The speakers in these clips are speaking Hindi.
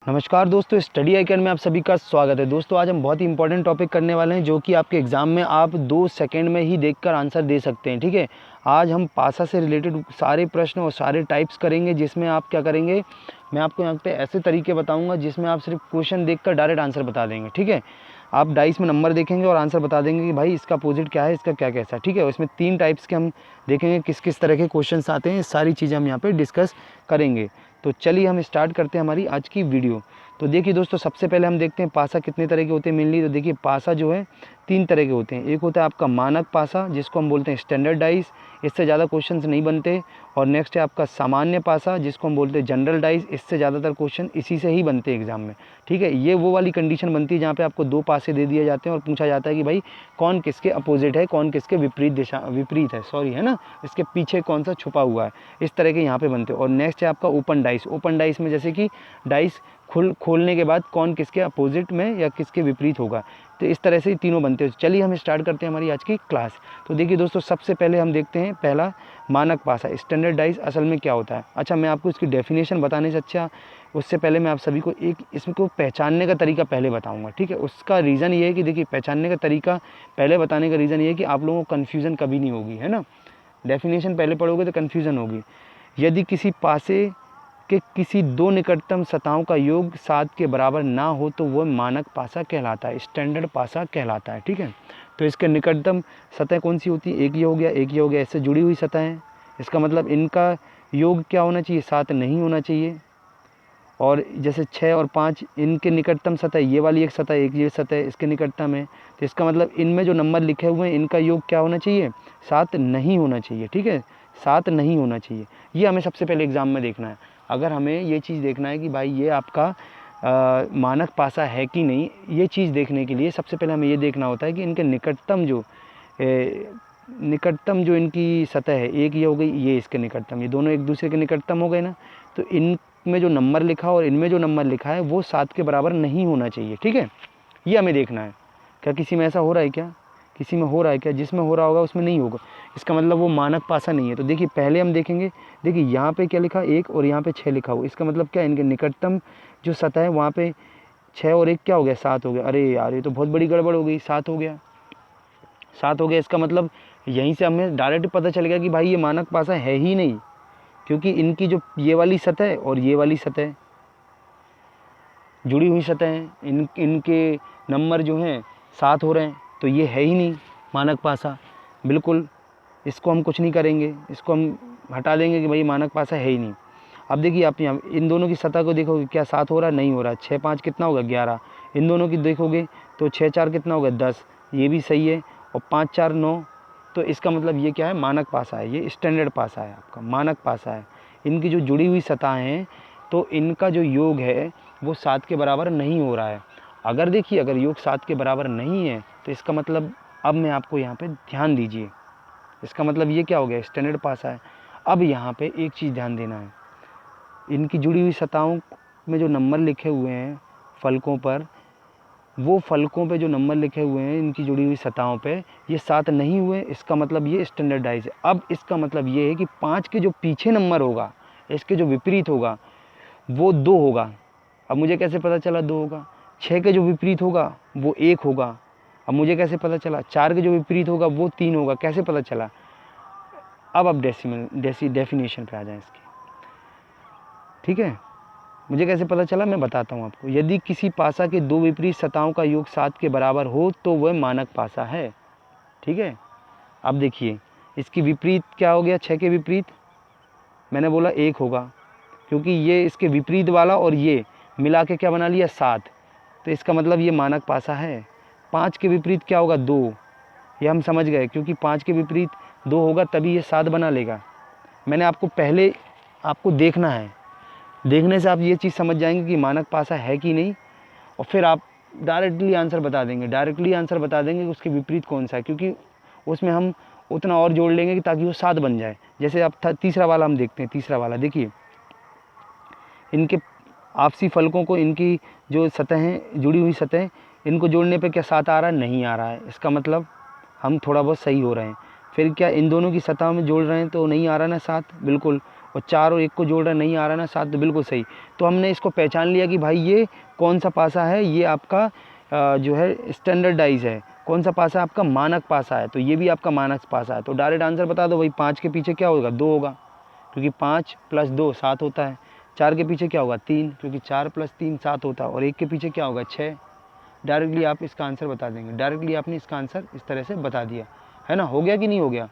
नमस्कार दोस्तों, स्टडी आइकन में आप सभी का स्वागत है। दोस्तों आज हम बहुत ही इंपॉर्टेंट टॉपिक करने वाले हैं जो कि आपके एग्ज़ाम में आप 2 सेकंड में ही देखकर आंसर दे सकते हैं। ठीक है, आज हम पासा से रिलेटेड सारे प्रश्न और सारे टाइप्स करेंगे, जिसमें आप क्या करेंगे, मैं आपको यहाँ पे ऐसे तरीके बताऊँगा जिसमें आप सिर्फ क्वेश्चन देखकर डायरेक्ट आंसर बता देंगे। ठीक है, आप डाइस में नंबर देखेंगे और आंसर बता देंगे कि भाई इसका अपोजिट क्या है, इसका क्या कैसा है। ठीक है, इसमें 3 टाइप्स के हम देखेंगे किस किस तरह के क्वेश्चंस आते हैं, ये सारी चीज़ें हम यहाँ पे डिस्कस करेंगे। तो चलिए हम स्टार्ट करते हैं हमारी आज की वीडियो। तो देखिए दोस्तों, सबसे पहले हम देखते हैं पासा कितने तरह के होते हैं मेनली। तो देखिए पासा जो है 3 तरह के होते हैं। एक होता है आपका मानक पासा, जिसको हम बोलते हैं स्टैंडर्ड डाइस, इससे ज़्यादा क्वेश्चंस नहीं बनते। और नेक्स्ट है आपका सामान्य पासा, जिसको हम बोलते हैं जनरल डाइस, इससे ज़्यादातर क्वेश्चन इसी से ही बनते हैं एग्जाम में। ठीक है, ये वो वाली कंडीशन बनती है जहाँ पे आपको 2 पासे दे दिए जाते हैं और पूछा जाता है कि भाई कौन किसके अपोजिट है, कौन किसके विपरीत है ना, इसके पीछे कौन सा छुपा हुआ है। इस तरह के यहाँ पे बनते हैं। और नेक्स्ट है आपका ओपन डाइस। ओपन डाइस में जैसे कि डाइस खोलने के बाद कौन किसके अपोजिट में या किसके विपरीत होगा। तो इस तरह से तीनों बनते हैं। चलिए हम स्टार्ट करते हैं हमारी आज की क्लास। तो देखिए दोस्तों, सबसे पहले हम देखते हैं पहला मानक पासा, स्टैंडर्ड डाइस असल में क्या होता है। अच्छा, मैं आपको इसकी डेफिनेशन बताने से अच्छा उससे पहले मैं आप सभी को एक इसको पहचानने का तरीका पहले बताऊंगा। ठीक है, उसका रीज़न ये है कि देखिए पहचानने का तरीका पहले बताने का रीज़न ये है कि आप लोगों को कन्फ्यूज़न कभी नहीं होगी, है ना। डेफिनेशन पहले पढ़ोगे तो कन्फ्यूज़न होगी। यदि किसी पासे कि किसी 2 निकटतम सतहों का योग 7 के बराबर ना हो तो वह मानक पासा कहलाता है, स्टैंडर्ड पासा कहलाता है। ठीक है, तो इसके निकटतम सतह कौन सी होती है, एक ये हो गया, एक ये हो गया, इससे जुड़ी हुई सतह है। इसका मतलब इनका योग क्या होना चाहिए, 7 नहीं होना चाहिए। और जैसे 6 और 5 इनके निकटतम सतह, ये वाली एक सतह, एक ये सतह इसके निकटतम है, तो इसका मतलब इनमें जो नंबर लिखे हुए हैं इनका योग क्या होना चाहिए, 7 नहीं होना चाहिए। ठीक है, 7 नहीं होना चाहिए। ये हमें सबसे पहले एग्जाम में देखना है। अगर हमें ये चीज़ देखना है कि भाई ये आपका मानक पासा है कि नहीं, ये चीज़ देखने के लिए सबसे पहले हमें ये देखना होता है कि इनके निकटतम जो इनकी सतह है, एक ये हो गई, ये इसके निकटतम, ये दोनों एक दूसरे के निकटतम हो गए ना। तो इनमें जो नंबर लिखा और इनमें जो नंबर लिखा है वो 7 के बराबर नहीं होना चाहिए। ठीक है, ये हमें देखना है। क्या किसी में ऐसा हो रहा है, क्या किसी में हो रहा है क्या, जिसमें हो रहा होगा उसमें नहीं होगा, इसका मतलब वो मानक पासा नहीं है। तो देखिए पहले हम देखेंगे, देखिए यहाँ पे क्या लिखा, 1 और यहाँ पे 6 लिखा हो, इसका मतलब क्या, इनके निकटतम जो सतह है वहाँ पे 6 और 1 क्या हो गया, 7 हो गया। अरे यार, ये तो बहुत बड़ी गड़बड़ हो गई, 7 हो गया, 7 हो गया। इसका मतलब यहीं से हमें डायरेक्ट पता चल गया कि भाई ये मानक पासा है ही नहीं, क्योंकि इनकी जो ये वाली सतह और ये वाली सतह जुड़ी हुई सतह हैं, इनके नंबर जो हैं 7 हो रहे हैं, तो ये है ही नहीं मानक पासा। बिल्कुल इसको हम कुछ नहीं करेंगे, इसको हम हटा देंगे कि भाई मानक पासा है ही नहीं। अब देखिए आप यहाँ इन दोनों की सतह को देखोगे, क्या 7 हो रहा है, नहीं हो रहा। 6 5 कितना होगा, 11। इन दोनों की देखोगे तो 6 4 कितना होगा, 10, ये भी सही है। और 5 4 9, तो इसका मतलब ये क्या है, मानक पासा है, ये स्टैंडर्ड पासा है, आपका मानक पासा है। इनकी जो जुड़ी हुई सतह हैं तो इनका जो योग है वो 7 के बराबर नहीं हो रहा है। अगर देखिए, अगर योग 7 के बराबर नहीं है तो इसका मतलब, अब मैं आपको यहाँ पे ध्यान दीजिए, इसका मतलब ये क्या हो गया, स्टैंडर्ड पासा है। अब यहाँ पे एक चीज़ ध्यान देना है, इनकी जुड़ी हुई सतहों में जो नंबर लिखे हुए हैं फलकों पर, वो फलकों पे जो नंबर लिखे हुए हैं इनकी जुड़ी हुई सतहों पे, ये 7 नहीं हुए, इसका मतलब ये स्टैंडर्डाइज है। अब इसका मतलब ये है कि 5 के जो पीछे नंबर होगा, इसके जो विपरीत होगा वो 2 होगा। अब मुझे कैसे पता चला 2 होगा, 6 के जो विपरीत होगा वो 1 होगा। अब मुझे कैसे पता चला 4 के जो विपरीत होगा वो 3 होगा, कैसे पता चला। अब डेफिनेशन पे आ जाए इसकी। ठीक है, मुझे कैसे पता चला मैं बताता हूँ आपको। यदि किसी पासा के 2 विपरीत सतहों का योग 7 के बराबर हो तो वह मानक पासा है। ठीक है, अब देखिए इसकी विपरीत क्या हो गया, 6 के विपरीत मैंने बोला 1 होगा, क्योंकि ये इसके विपरीत वाला और ये मिला के क्या बना लिया, 7, तो इसका मतलब ये मानक पासा है। 5 के विपरीत क्या होगा, 2, ये हम समझ गए, क्योंकि 5 के विपरीत 2 होगा तभी ये 7 बना लेगा। मैंने आपको पहले आपको देखना है, देखने से आप ये चीज़ समझ जाएंगे कि मानक पासा है कि नहीं, और फिर आप डायरेक्टली आंसर बता देंगे कि उसके विपरीत कौन सा है, क्योंकि उसमें हम उतना और जोड़ लेंगे कि ताकि वो 7 बन जाए। जैसे आप तीसरा वाला हम देखते हैं, तीसरा वाला देखिए, इनके आपसी फलकों को, इनकी जो सतहें जुड़ी हुई सतहें, इनको जोड़ने पे क्या 7 आ रहा है, नहीं आ रहा है, इसका मतलब हम थोड़ा बहुत सही हो रहे हैं। फिर क्या इन दोनों की सतह में जोड़ रहे हैं तो नहीं आ रहा ना 7, बिल्कुल। और 4 और 1 को जोड़ रहा है, नहीं आ रहा ना 7, तो बिल्कुल सही। तो हमने इसको पहचान लिया कि भाई ये कौन सा पासा है, ये आपका जो है स्टैंडर्डाइज है। कौन सा पासा आपका मानक पासा है, तो ये भी आपका मानक पासा है। तो डायरेक्ट आंसर बता दो भाई, 5 के पीछे क्या होगा, 2 होगा, क्योंकि 5 + 2 7 होता है। 4 के पीछे क्या होगा, 3, क्योंकि 4 + 3 7 होता है। और 1 के पीछे क्या होगा, 6। डायरेक्टली आप इसका आंसर बता देंगे। डायरेक्टली आपने इसका आंसर इस तरह से बता दिया, है ना। हो गया कि नहीं हो गया।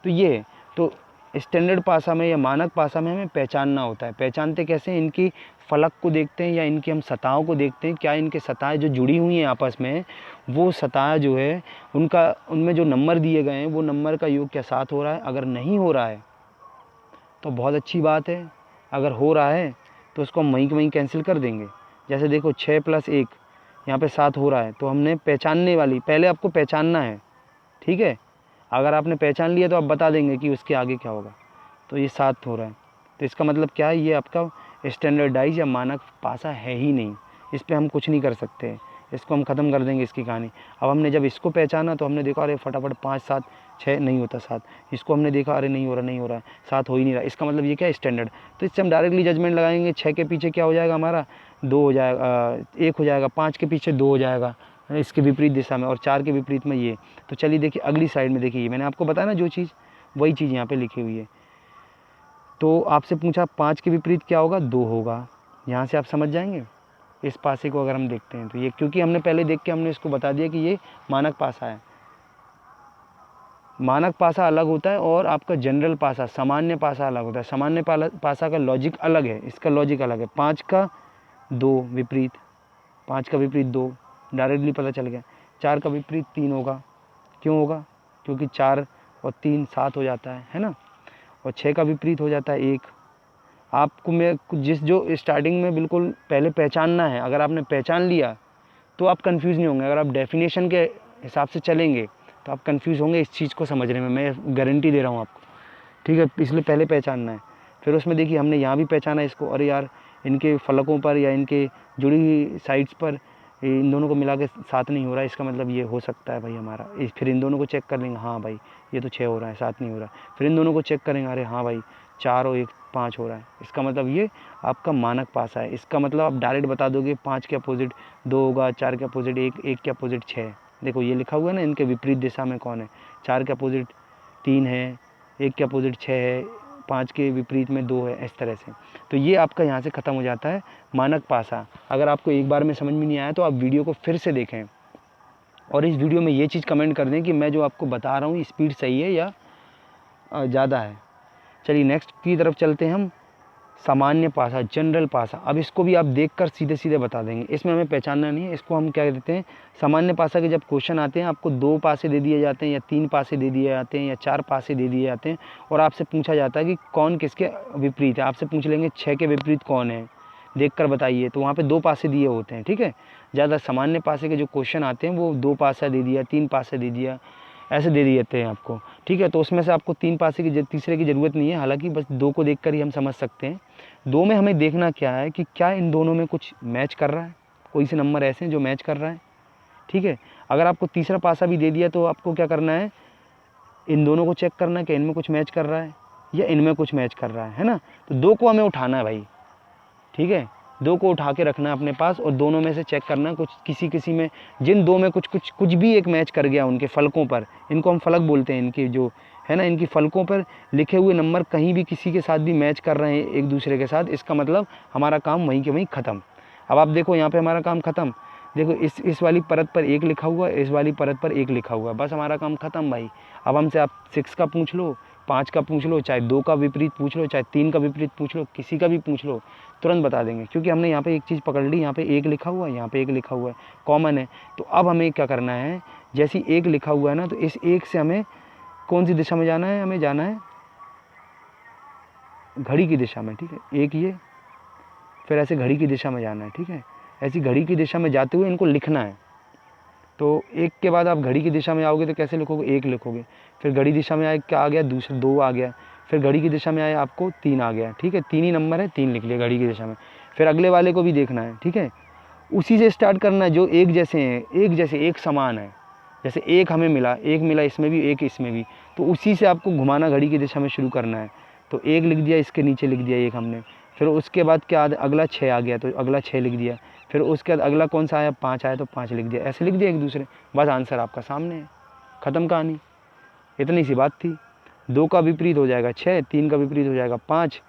तो ये है। तो स्टैंडर्ड पासा में या मानक पासा में हमें पहचानना होता है। पहचानते कैसे हैं, इनकी फलक को देखते हैं या इनकी हम सतहों को देखते हैं। क्या इनके सतहें जो जुड़ी हुई हैं आपस में, वो सतह जो है उनका, उनमें जो नंबर दिए गए हैं वो नंबर का योग क्या 7 हो रहा है। अगर नहीं हो रहा है तो बहुत अच्छी बात है, अगर हो रहा है तो उसको हम वहीं के वहीं कैंसिल कर देंगे। जैसे देखो 6 + 1 यहाँ पे 7 हो रहा है, तो हमने पहचानने वाली, पहले आपको पहचानना है, ठीक है। अगर आपने पहचान लिया तो आप बता देंगे कि उसके आगे क्या होगा। तो ये 7 हो रहा है, तो इसका मतलब क्या है, ये आपका स्टैंडर्डाइज या मानक पासा है ही नहीं। इस पर हम कुछ नहीं कर सकते, इसको हम ख़त्म कर देंगे इसकी कहानी। अब हमने जब इसको पहचाना तो हमने देखा अरे फटाफट 5 7 6 नहीं होता 7। इसको हमने देखा अरे नहीं हो रहा, नहीं हो रहा, 7 हो ही नहीं रहा, इसका मतलब ये क्या है, स्टैंडर्ड। तो इससे हम डायरेक्टली जजमेंट लगाएंगे। 6 के पीछे क्या हो जाएगा हमारा, 2 हो जाएगा, 1 हो जाएगा। 5 के पीछे 2 हो जाएगा इसके विपरीत दिशा में, और 4 के विपरीत में ये। तो चलिए देखिए अगली साइड में, देखिए मैंने आपको बताया ना जो चीज़, वही चीज़ यहाँ पे लिखी हुई है। तो आपसे पूछा 5 के विपरीत क्या होगा, 2 होगा। यहाँ से आप समझ जाएंगे इस पासे को अगर हम देखते हैं तो ये, क्योंकि हमने पहले देख के हमने इसको बता दिया कि ये मानक पासा है। मानक पासा अलग होता है और आपका जनरल पासा, सामान्य पासा अलग होता है। सामान्य पासा का लॉजिक अलग है, इसका लॉजिक अलग है। 5 का 2 विपरीत, 5 का विपरीत 2, डायरेक्टली पता चल गया। 4 का विपरीत 3 होगा, क्यों होगा, क्योंकि 4 और 3 7 हो जाता है ना। और 6 का विपरीत हो जाता है 1। आपको मैं जिस जो स्टार्टिंग में बिल्कुल पहले पहचानना है, अगर आपने पहचान लिया तो आप कंफ्यूज नहीं होंगे। अगर आप डेफिनेशन के हिसाब से चलेंगे तो आप कंफ्यूज होंगे इस चीज़ को समझने में, मैं गारंटी दे रहा हूँ आपको, ठीक है। इसलिए पहले पहचानना है। फिर उसमें देखिए हमने यहाँ भी पहचाना इसको, अरे यार इनके फलकों पर या इनके जुड़ी हुई साइड्स पर इन दोनों को मिला के 7 नहीं हो रहा है, इसका मतलब ये हो सकता है भाई हमारा। फिर इन दोनों को चेक कर लेंगे, हाँ भाई ये तो 6 हो रहा है, 7 नहीं हो रहा है। फिर इन दोनों को चेक करेंगे, अरे हाँ भाई 4 और 1 5 हो रहा है, इसका मतलब ये आपका मानक पासा है। इसका मतलब आप डायरेक्ट बता दोगे 5 के अपोजिट 2 होगा, 4 के अपोजिट 1, 1 के अपोजिट 6। देखो ये लिखा हुआ है ना, इनके विपरीत दिशा में कौन है, 4 के अपोजिट 3 है, 1 के अपोजिट 6 है, 5 के विपरीत में 2 है, इस तरह से। तो ये आपका यहाँ से ख़त्म हो जाता है मानक पासा। अगर आपको एक बार में समझ में नहीं आया तो आप वीडियो को फिर से देखें, और इस वीडियो में ये चीज़ कमेंट कर दें कि मैं जो आपको बता रहा हूँ स्पीड सही है या ज़्यादा है। चलिए नेक्स्ट की तरफ चलते हैं हम, सामान्य पासा, जनरल पासा। अब इसको भी आप देखकर सीधे सीधे बता देंगे, इसमें हमें पहचानना नहीं है। इसको हम क्या कहते हैं, सामान्य पासा के जब क्वेश्चन आते हैं आपको 2 पासे दे दिए जाते हैं या 3 पासे दे दिए जाते हैं या 4 पासे दे दिए जाते हैं, और आपसे पूछा जाता है कि कौन किसके विपरीत है। आपसे पूछ लेंगे 6 के विपरीत कौन है, देख कर बताइए, तो वहाँ पर 2 पासे दिए होते हैं, ठीक है। ज़्यादा सामान्य पासे के जो क्वेश्चन आते हैं वो 2 पासा दे दिया, 3 पासे दे दिया, ऐसे दे दिए जाते हैं आपको, ठीक है। तो उसमें से आपको 3 पासे की तीसरे की ज़रूरत नहीं है, हालांकि बस 2 को देखकर ही हम समझ सकते हैं। 2 में हमें देखना क्या है कि क्या इन दोनों में कुछ मैच कर रहा है, कोई से नंबर ऐसे हैं जो मैच कर रहा है, ठीक है। अगर आपको तीसरा पासा भी दे दिया तो आपको क्या करना है, इन दोनों को चेक करना है कि इनमें कुछ मैच कर रहा है या इनमें कुछ मैच कर रहा है ना। तो 2 को हमें उठाना है भाई, ठीक है। 2 को उठा के रखना है अपने पास और दोनों में से चेक करना है कुछ किसी में, जिन 2 में कुछ भी एक मैच कर गया उनके फलकों पर, इनको हम फलक बोलते हैं, इनकी जो है ना, इनकी फलकों पर लिखे हुए नंबर कहीं भी किसी के साथ भी मैच कर रहे हैं एक दूसरे के साथ, इसका मतलब हमारा काम वहीं के वहीं ख़त्म। अब आप देखो यहाँ पे हमारा काम ख़त्म। देखो इस वाली परत पर 1 लिखा हुआ है, इस वाली परत पर 1 लिखा हुआ है, बस हमारा काम ख़त्म भाई। अब हमसे आप 6 का पूछ लो, 5 का पूछ लो, चाहे 2 का विपरीत पूछ लो, चाहे 3 का विपरीत पूछ लो, किसी का भी पूछ लो, तुरंत बता देंगे, क्योंकि हमने यहाँ पे एक चीज़ पकड़ ली। यहाँ पे 1 लिखा हुआ है, यहाँ पे 1 लिखा हुआ है, कॉमन है। तो अब हमें क्या करना है, जैसे 1 लिखा हुआ है ना, तो इस 1 से हमें कौन सी दिशा में जाना है, हमें जाना है घड़ी की दिशा में, ठीक है। 1 ये, फिर ऐसे घड़ी की दिशा में जाना है, ठीक है। ऐसी घड़ी की दिशा में जाते हुए इनको लिखना है। तो 1 के बाद आप घड़ी की दिशा में आओगे तो कैसे लिखोगे, 1 लिखोगे, फिर घड़ी दिशा में आए क्या आ गया, दूसरा 2 आ गया, फिर घड़ी की दिशा में आए आपको 3 आ गया, ठीक है। 3 ही नंबर है, 3 लिख लिया घड़ी की दिशा में। फिर अगले वाले को भी देखना है, ठीक है। उसी से स्टार्ट करना है जो एक जैसे हैं, एक जैसे, एक समान है। जैसे 1 हमें मिला, 1 मिला इसमें भी, 1 इसमें भी, तो उसी से आपको घुमाना घड़ी की दिशा में शुरू करना है। तो 1 लिख दिया, इसके नीचे लिख दिया 1 हमने। फिर उसके बाद क्या अगला 6 आ गया तो अगला 6 लिख दिया। फिर उसके बाद अगला कौन सा आया, 5 आया तो 5 लिख दिया। ऐसे लिख दिया एक दूसरे, बस आंसर आपका सामने है, ख़त्म कहानी। इतनी सी बात थी। 2 का विपरीत हो जाएगा 6, 3 का विपरीत हो जाएगा 5,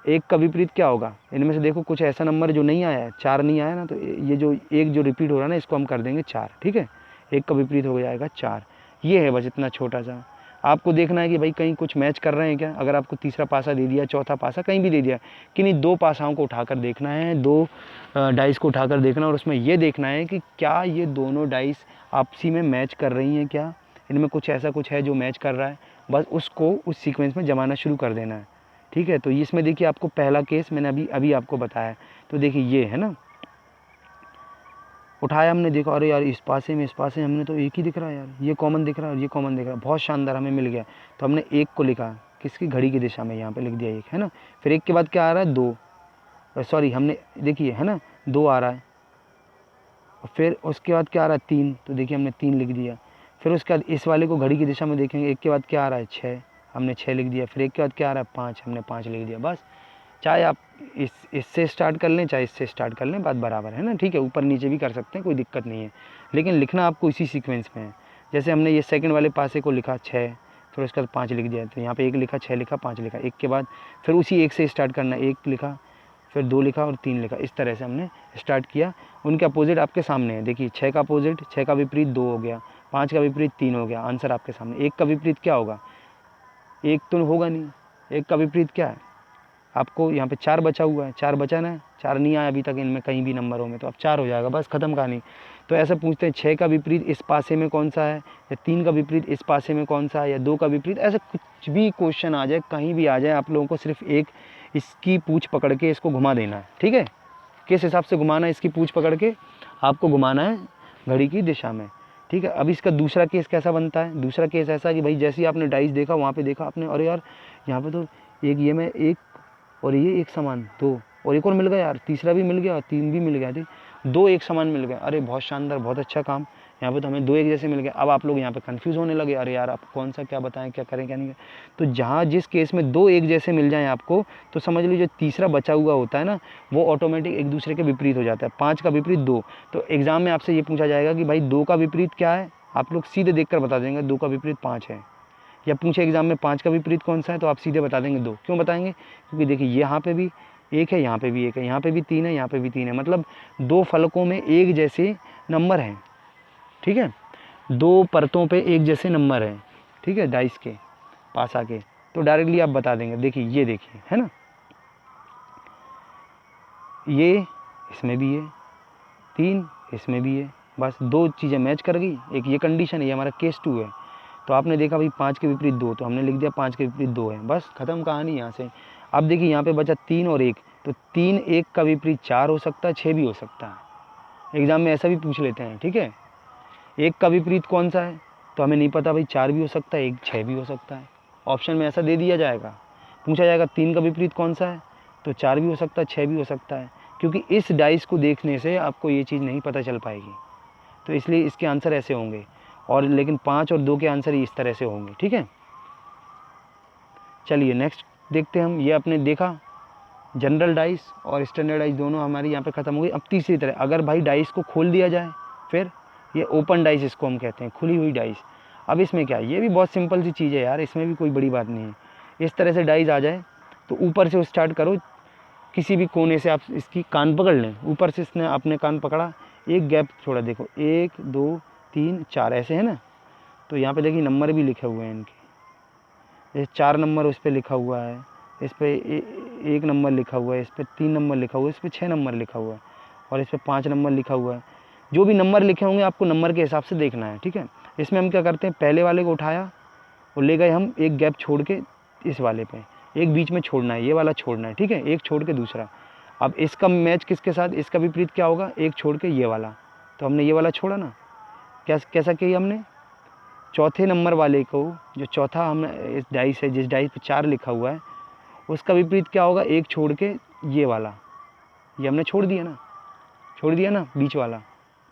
1 का विपरीत क्या होगा, इनमें से देखो कुछ ऐसा नंबर जो नहीं आया है, 4 नहीं आया ना, तो ये जो 1 जो रिपीट हो रहा है ना, इसको हम कर देंगे 4, ठीक है। 1 का विपरीत हो जाएगा 4। ये है बस इतना छोटा सा। आपको देखना है कि भाई कहीं कुछ मैच कर रहे हैं क्या। अगर आपको तीसरा पासा दे दिया, चौथा पासा कहीं भी दे दिया, किन्हीं 2 पासाओं को उठाकर देखना है, 2 डाइस को उठाकर देखना, और उसमें ये देखना है कि क्या ये दोनों डाइस आपसी में मैच कर रही हैं, क्या इनमें कुछ ऐसा कुछ है जो मैच कर रहा है, बस उसको उस सीक्वेंस में जमाना शुरू कर देना है, ठीक है। तो इसमें देखिए आपको पहला केस मैंने अभी आपको बताया। तो देखिए ये है ना, उठाया हमने, देखा अरे यार इस पासे में हमने तो एक ही दिख रहा है यार, ये कॉमन दिख रहा है और ये कॉमन दिख रहा है, बहुत शानदार, हमें मिल गया। तो हमने 1 को लिखा किसकी, घड़ी की दिशा में, यहाँ पे लिख दिया 1, है ना। फिर 1 के बाद क्या आ रहा है, 2, सॉरी हमने देखिए है ना 2 आ रहा है। और फिर उसके बाद क्या आ रहा है, 3, तो देखिए हमने 3 लिख दिया। फिर उसके बाद इस वाले को घड़ी की दिशा में देखेंगे, 1 के बाद क्या आ रहा है, 6, हमने 6 लिख दिया। फिर 1 के बाद क्या आ रहा है, 5, हमने 5 लिख दिया। बस, चाहे आप इससे स्टार्ट कर लें, चाहे इससे स्टार्ट कर लें, बात बराबर है ना, ठीक है। ऊपर नीचे भी कर सकते हैं, कोई दिक्कत नहीं है, लेकिन लिखना आपको इसी सीक्वेंस में है। जैसे हमने ये सेकंड वाले पासे को लिखा 6, फिर उसके बाद 5 लिख दिया, तो यहाँ पे 1 लिखा, 6 लिखा, 5 लिखा। 1 के बाद फिर उसी 1 से स्टार्ट करना, 1 लिखा, फिर 2 लिखा और 3 लिखा। इस तरह से हमने स्टार्ट किया। उनके अपोजिट आपके सामने है, देखिए 6 का अपोजिट, 6 का विपरीत 2 हो गया, 5 का विपरीत 3 हो गया, आंसर आपके सामने। 1 का विपरीत क्या होगा, 1 तो होगा नहीं, 1 का विपरीत क्या है, आपको यहाँ पे 4 बचा हुआ है, 4 बचा ना, 4 नहीं आया अभी तक इनमें कहीं भी नंबरों में, तो अब 4 हो जाएगा, बस ख़त्म कहानी। तो ऐसे पूछते हैं 6 का विपरीत इस पासे में कौन सा है, या 3 का विपरीत इस पासे में कौन सा है, या 2 का विपरीत, ऐसे कुछ भी क्वेश्चन आ जाए, कहीं भी आ जाए, आप लोगों को सिर्फ एक इसकी पूँछ पकड़ के इसको घुमा देना है, ठीक है। किस हिसाब से घुमाना है, इसकी पूँछ पकड़ के आपको घुमाना है घड़ी की दिशा में, ठीक है। अब इसका दूसरा केस कैसा बनता है, दूसरा केस ऐसा कि भाई जैसे ही आपने डाइस देखा, वहाँ पे देखा आपने, अरे यार यहाँ पे तो एक ये में एक और ये एक समान, 2 और एक और मिल गया यार, तीसरा भी मिल गया, 3 भी मिल गया, ठीक, 2 एक समान मिल गए, अरे बहुत शानदार, बहुत अच्छा काम, यहाँ पे तो हमें 2 एक जैसे मिल गए। अब आप लोग यहाँ पे कंफ्यूज होने लगे, अरे यार आप कौन सा क्या बताएं, क्या करें क्या नहीं करें। तो जहाँ जिस केस में 2 एक जैसे मिल जाएँ आपको, तो समझ लीजिए तीसरा बचा हुआ होता है ना, वो ऑटोमेटिक एक दूसरे के विपरीत हो जाता है। 5 का विपरीत 2, तो एग्जाम में आपसे ये पूछा जाएगा कि भाई 2 का विपरीत क्या है, आप लोग सीधे देख कर बता देंगे 2 का विपरीत 5 है। या पूछे एग्जाम में 5 का विपरीत कौन सा है, तो आप सीधे बता देंगे 2। क्यों बताएंगे, क्योंकि देखिए यहाँ पे भी 1 है, यहाँ पे भी 1 है, यहाँ पे भी 3 है, यहाँ पे भी 3 है, मतलब 2 फलकों में एक जैसे नंबर हैं, ठीक है। 2 परतों पे एक जैसे नंबर हैं, ठीक है, डाइस के, पासा के, तो डायरेक्टली आप बता देंगे। देखिए ये देखिए है ना, ये इसमें भी है, 3 इसमें भी है, बस 2 चीज़ें मैच कर गई। एक ये कंडीशन है, ये हमारा केस 2 है। तो आपने देखा भाई 5 के विपरीत 2, तो हमने लिख दिया 5 के विपरीत 2 है, बस ख़त्म कहानी यहाँ से। अब देखिए यहाँ पे बचा 3 और 1, तो 3 1 का विपरीत 4 हो सकता है, 6 भी हो सकता है, एग्ज़ाम में ऐसा भी पूछ लेते हैं, ठीक है। 1 का विपरीत कौन सा है, तो हमें नहीं पता भाई, 4 भी हो सकता है, 1 6 भी हो सकता है, ऑप्शन में ऐसा दे दिया जाएगा। पूछा जाएगा 3 का विपरीत कौन सा है, तो 4 भी हो सकता है, 6 भी हो सकता है, क्योंकि इस डाइस को देखने से आपको ये चीज़ नहीं पता चल पाएगी, तो इसलिए इसके आंसर ऐसे होंगे। और लेकिन 5 और 2 के आंसर इस तरह से होंगे, ठीक है। चलिए नेक्स्ट देखते हैं हम। ये आपने देखा जनरल डाइस और स्टैंडर्ड डाइस दोनों हमारी यहाँ पे ख़त्म हो गई। अब तीसरी तरह, अगर भाई डाइस को खोल दिया जाए, फिर ये ओपन डाइस इसको हम कहते हैं, खुली हुई डाइस। अब इसमें क्या है, ये भी बहुत सिंपल सी चीज़ है यार, इसमें भी कोई बड़ी बात नहीं है। इस तरह से डाइस आ जाए तो ऊपर से स्टार्ट करो, किसी भी कोने से आप इसकी कान पकड़ लें, ऊपर से इसने अपने कान पकड़ा, एक गैप छोड़ा, देखो 1 2 3 4 ऐसे है ना। तो यहाँ पे देखिए नंबर भी लिखे हुए हैं इनके, ये 4 नंबर उस पर लिखा हुआ है, इस पर 1 नंबर लिखा हुआ है, इस पर 3 नंबर लिखा हुआ है, इस पर 6 नंबर लिखा हुआ है, और इस पर 5 नंबर लिखा हुआ है। जो भी नंबर लिखे होंगे आपको नंबर के हिसाब से देखना है, ठीक है। इसमें हम क्या करते हैं, पहले वाले को उठाया और ले गए हम एक गैप छोड़ के इस वाले पे, एक बीच में छोड़ना है, ये वाला छोड़ना है, ठीक है, एक छोड़ के दूसरा। अब इसका मैच किसके साथ, इसका विपरीत क्या होगा, एक छोड़ के ये वाला, तो हमने ये वाला छोड़ा ना, कैसा किया हमने, चौथे नंबर वाले को, जो चौथा हमने इस डाइस है, जिस डाइस पे 4 लिखा हुआ है, उसका विपरीत क्या होगा, एक छोड़ के ये वाला, ये हमने छोड़ दिया ना बीच वाला,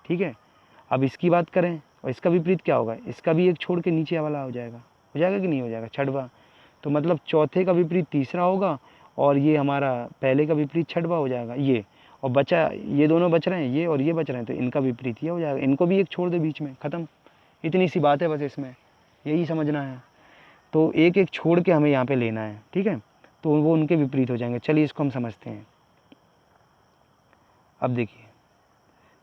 ठीक है। अब इसकी बात करें और इसका विपरीत क्या होगा, इसका भी एक छोड़ के नीचे वाला हो जाएगा कि नहीं हो जाएगा, छठवा। तो मतलब चौथे का विपरीत तीसरा होगा और ये हमारा पहले का विपरीत छठवां हो जाएगा ये, और बचा ये दोनों बच रहे हैं ये और ये बच रहे हैं, तो इनका विपरीत ये हो जाएगा। इनको भी एक छोड़ दे बीच में, ख़त्म। इतनी सी बात है बस, इसमें यही समझना है। तो एक एक छोड़ के हमें यहाँ पे लेना है, ठीक है, तो वो उनके विपरीत हो जाएंगे। चलिए इसको हम समझते हैं। अब देखिए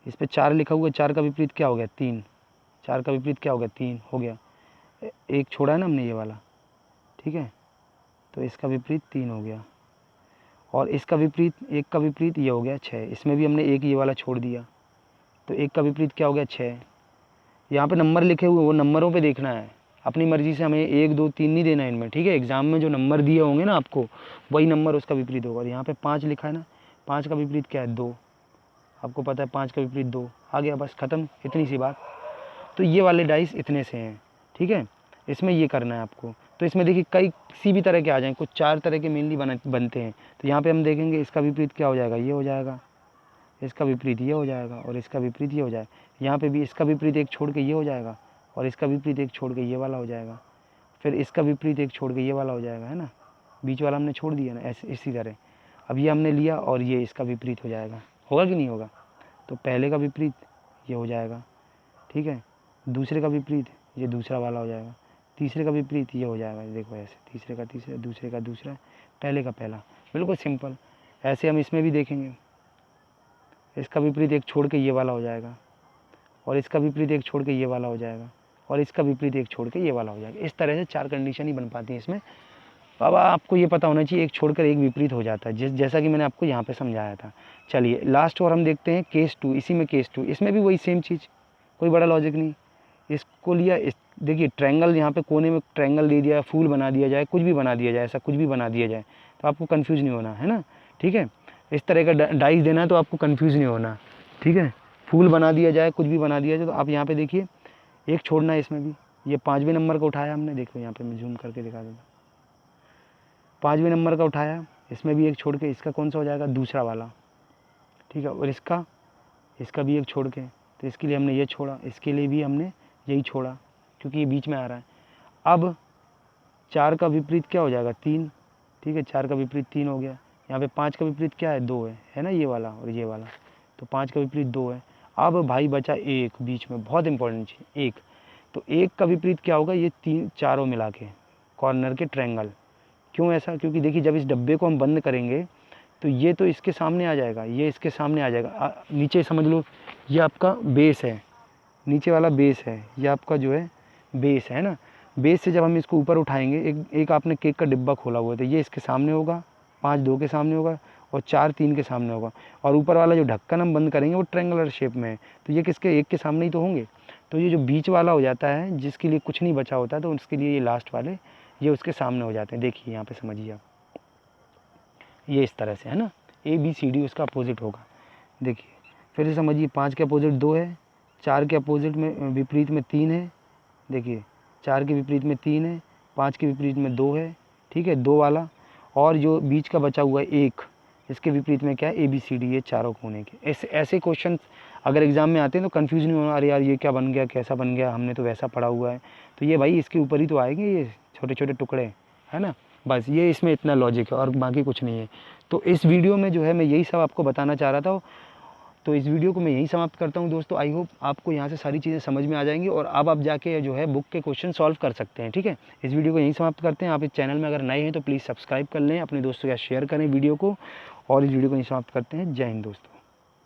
इस पर 4 लिखा हुआ है, 4 का विपरीत क्या हो गया 3, 4 का विपरीत क्या हो गया 3 हो गया। एक छोड़ा है ना हमने ये वाला, ठीक है, तो इसका विपरीत 3 हो गया, और इसका विपरीत, एक का विपरीत ये हो गया 6, इसमें भी हमने एक ये वाला छोड़ दिया, तो एक का विपरीत क्या हो गया 6। यहाँ पे नंबर लिखे हुए वो नंबरों पे देखना है, अपनी मर्ज़ी से हमें 1 2 3 नहीं देना है इनमें, ठीक है। एग्ज़ाम में जो नंबर दिए होंगे ना आपको, वही नंबर उसका विपरीत होगा। और यहाँ पे 5 लिखा है ना, 5 का विपरीत क्या है 2, आपको पता है 5 का विपरीत 2 आ गया, बस ख़त्म, इतनी सी बात। तो ये वाले डाइस इतने से हैं, ठीक है, इसमें ये करना है आपको। तो इसमें देखिए कई किसी भी तरह के आ जाएँ, कुछ 4 तरह के मेनली बनते हैं। तो यहाँ पे हम देखेंगे इसका विपरीत क्या हो जाएगा, ये हो जाएगा, इसका विपरीत ये हो जाएगा, और इसका विपरीत ये हो जाएगा। यहाँ पे भी इसका विपरीत एक छोड़ के ये हो जाएगा, और इसका विपरीत एक छोड़ के ये वाला हो जाएगा, फिर इसका विपरीत एक छोड़ के ये वाला हो जाएगा, है ना, बीच वाला हमने छोड़ दिया ना, ऐसे इसी तरह। अब ये हमने लिया और ये इसका विपरीत हो जाएगा, होगा कि नहीं होगा। तो पहले का विपरीत ये हो जाएगा, ठीक है, दूसरे का विपरीत ये दूसरा वाला हो जाएगा, तीसरे का विपरीत ये हो जाएगा, देखो ऐसे, तीसरे का तीसरा, दूसरे का दूसरा, पहले का पहला, बिल्कुल सिंपल। ऐसे हम इसमें भी देखेंगे, इसका विपरीत एक छोड़ के ये वाला हो जाएगा, और इसका विपरीत एक छोड़ के ये वाला हो जाएगा, और इसका विपरीत एक छोड़ के ये वाला हो जाएगा। इस तरह से 4 कंडीशन ही बन पाती हैं इसमें। अब आपको ये पता होना चाहिए एक छोड़कर एक विपरीत हो जाता है, जैसा कि मैंने आपको यहाँ पे समझाया था। चलिए लास्ट और हम देखते हैं केस 2, इसी में केस 2, इसमें भी वही सेम चीज़, कोई बड़ा लॉजिक नहीं। इसको लिया, देखिए ट्रायंगल, यहाँ पे कोने में ट्रायंगल दे दिया, फूल बना दिया जाए, कुछ भी बना दिया जाए, ऐसा कुछ भी बना दिया जाए, तो आपको कन्फ्यूज़ नहीं होना है ना, ठीक है। इस तरह का डाइस देना है तो आपको कन्फ्यूज़ नहीं होना, ठीक है। फूल बना दिया जाए, कुछ भी बना दिया जाए, तो आप यहाँ पे देखिए एक छोड़ना है इसमें भी। ये 5वें नंबर का उठाया हमने, देखो यहाँ पे मैं जूम करके दिखा देता, 5वें नंबर का उठाया, इसमें भी एक छोड़ के इसका कौन सा हो जाएगा, दूसरा वाला, ठीक है। और इसका भी एक छोड़ के, तो इसके लिए हमने ये छोड़ा, इसके लिए भी हमने यही छोड़ा, क्योंकि ये बीच में आ रहा है। अब 4 का विपरीत क्या हो जाएगा 3, ठीक है, 4 का विपरीत 3 हो गया। यहाँ पे 5 का विपरीत क्या है 2 है ना, ये वाला और ये वाला, तो 5 का विपरीत 2 है। अब भाई बचा 1 बीच में, बहुत इंपॉर्टेंट चीज़ 1, तो 1 का विपरीत क्या होगा, ये 3 चारों मिला के कॉर्नर के ट्रायंगल। क्यों ऐसा, क्योंकि देखिए जब इस डब्बे को हम बंद करेंगे तो ये तो इसके सामने आ जाएगा, ये इसके सामने आ जाएगा, नीचे समझ लो ये आपका बेस है, नीचे वाला बेस है, ये आपका जो है बेस है ना। बेस से जब हम इसको ऊपर उठाएंगे, एक आपने केक का डिब्बा खोला हुआ है, तो ये इसके सामने होगा, 5 2 के सामने होगा, और 4 3 के सामने होगा, और ऊपर वाला जो ढक्कन हम बंद करेंगे वो ट्रायंगुलर शेप में है, तो ये किसके, एक के सामने ही तो होंगे। तो ये जो बीच वाला हो जाता है, जिसके लिए कुछ नहीं बचा होता है, तो उसके लिए ये लास्ट वाले ये उसके सामने हो जाते हैं। देखिए यहाँ पे समझिए आप, ये इस तरह से है ना, ABCD उसका अपोजिट होगा। देखिए फिर से समझिए, 5 के अपोजिट 2 है, 4 के अपोजिट में विपरीत में 3 है, देखिए 4 के विपरीत में 3 है, 5 के विपरीत में 2 है, ठीक है, 2 वाला, और जो बीच का बचा हुआ है 1, इसके विपरीत में क्या है ABCD, ये चारों कोने के। ऐसे क्वेश्चन अगर एग्जाम में आते हैं तो कन्फ्यूज नहीं होना, अरे यार ये क्या बन गया, कैसा बन गया, हमने तो वैसा पढ़ा हुआ है। तो ये भाई इसके ऊपर ही तो आएंगे ये छोटे छोटे टुकड़े, है ना, बस ये इसमें इतना लॉजिक है और बाकी कुछ नहीं है। तो इस वीडियो में जो है मैं यही सब आपको बताना चाह रहा था। तो इस वीडियो को मैं यहीं समाप्त करता हूं दोस्तों। आई होप आपको यहाँ से सारी चीज़ें समझ में आ जाएंगी और अब आप जाके जो है बुक के क्वेश्चन सॉल्व कर सकते हैं, ठीक है। इस वीडियो को यहीं समाप्त करते हैं। आप इस चैनल में अगर नए हैं तो प्लीज़ सब्सक्राइब कर लें, अपने दोस्तों के साथ शेयर करें वीडियो को, और इस वीडियो को यहीं समाप्त करते हैं। जय हिंद दोस्तों।